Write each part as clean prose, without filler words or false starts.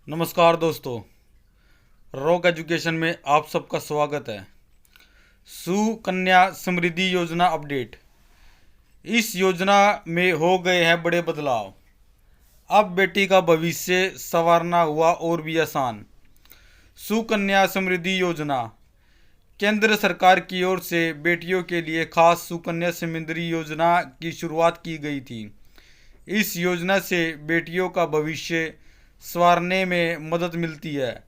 नमस्कार दोस्तों, rock education में आप सबका स्वागत है। सुकन्या समृद्धि योजना अपडेट। इस योजना में हो गए हैं बड़े बदलाव। अब बेटी का भविष्य संवारना हुआ और भी आसान। सुकन्या समृद्धि योजना केंद्र सरकार की ओर से बेटियों के लिए खास सुकन्या समृद्धि योजना की शुरुआत की गई थी। इस योजना से बेटियों का भविष्य संवारने में मदद मिलती है।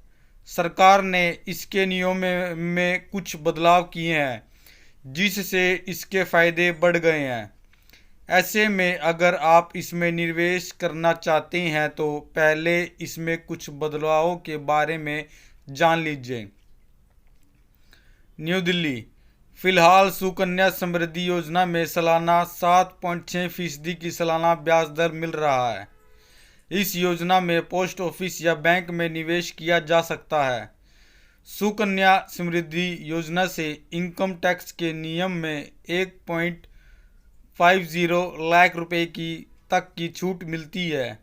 सरकार ने इसके नियमों में कुछ बदलाव किए हैं, जिससे इसके फायदे बढ़ गए हैं। ऐसे में अगर आप इसमें निवेश करना चाहते हैं तो पहले इसमें कुछ बदलावों के बारे में जान लीजिए। न्यू दिल्ली। फिलहाल सुकन्या समृद्धि योजना में सालाना 7.6% की सालाना ब्याज दर मिल रहा है। इस योजना में पोस्ट ऑफिस या बैंक में निवेश किया जा सकता है। सुकन्या समृद्धि योजना से इनकम टैक्स के नियम में 1.50 लाख रुपए की तक की छूट मिलती है।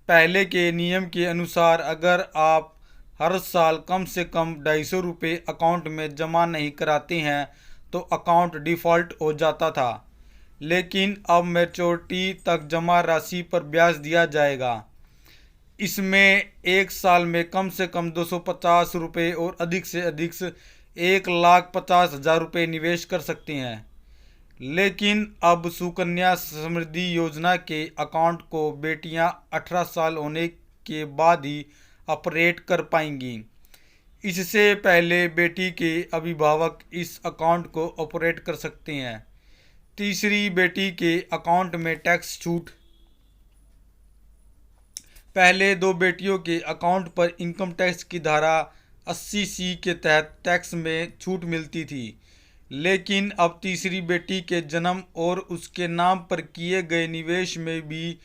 पहले के नियम के अनुसार अगर आप हर साल कम से कम 250 रुपये अकाउंट में जमा नहीं कराते हैं तो अकाउंट डिफ़ॉल्ट हो जाता था, लेकिन अब मैच्योरिटी तक जमा राशि पर ब्याज दिया जाएगा। इसमें एक साल में कम से कम 250 रुपये और अधिक से अधिक 1,50,000 रुपये निवेश कर सकते हैं। लेकिन अब सुकन्या समृद्धि योजना के अकाउंट को बेटियां 18 साल होने के बाद ही ऑपरेट कर पाएंगी। इससे पहले बेटी के अभिभावक इस अकाउंट को ऑपरेट कर सकते हैं। तीसरी, बेटी के अकाउंट में टैक्स छूट। पहले दो बेटियों के अकाउंट पर इनकम टैक्स की धारा 80C के तहत टैक्स में छूट मिलती थी, लेकिन अब तीसरी बेटी के जन्म और उसके नाम पर किए गए निवेश में भी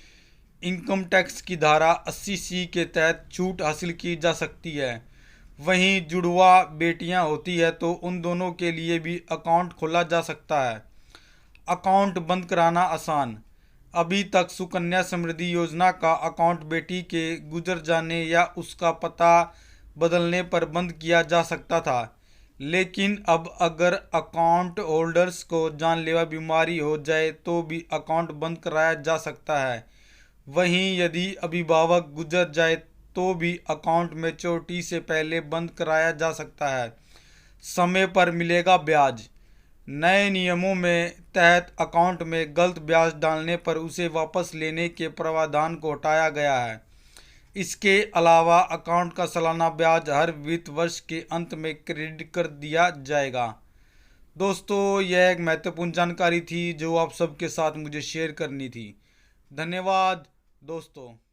इनकम टैक्स की धारा 80C के तहत छूट हासिल की जा सकती है। वहीं जुड़वा बेटियां होती है तो उन दोनों के लिए भी अकाउंट खोला जा सकता है। अकाउंट बंद कराना आसान। अभी तक सुकन्या समृद्धि योजना का अकाउंट बेटी के गुजर जाने या उसका पता बदलने पर बंद किया जा सकता था, लेकिन अब अगर अकाउंट होल्डर्स को जानलेवा बीमारी हो जाए तो भी अकाउंट बंद कराया जा सकता है। वहीं यदि अभिभावक गुजर जाए तो भी अकाउंट मैच्योरिटी से पहले बंद कराया जा सकता है। समय पर मिलेगा ब्याज। नए नियमों में तहत अकाउंट में गलत ब्याज डालने पर उसे वापस लेने के प्रावधान को हटाया गया है। इसके अलावा अकाउंट का सालाना ब्याज हर वित्त वर्ष के अंत में क्रेडिट कर दिया जाएगा। दोस्तों, यह एक महत्वपूर्ण जानकारी थी जो आप सबके साथ मुझे शेयर करनी थी। धन्यवाद दोस्तों।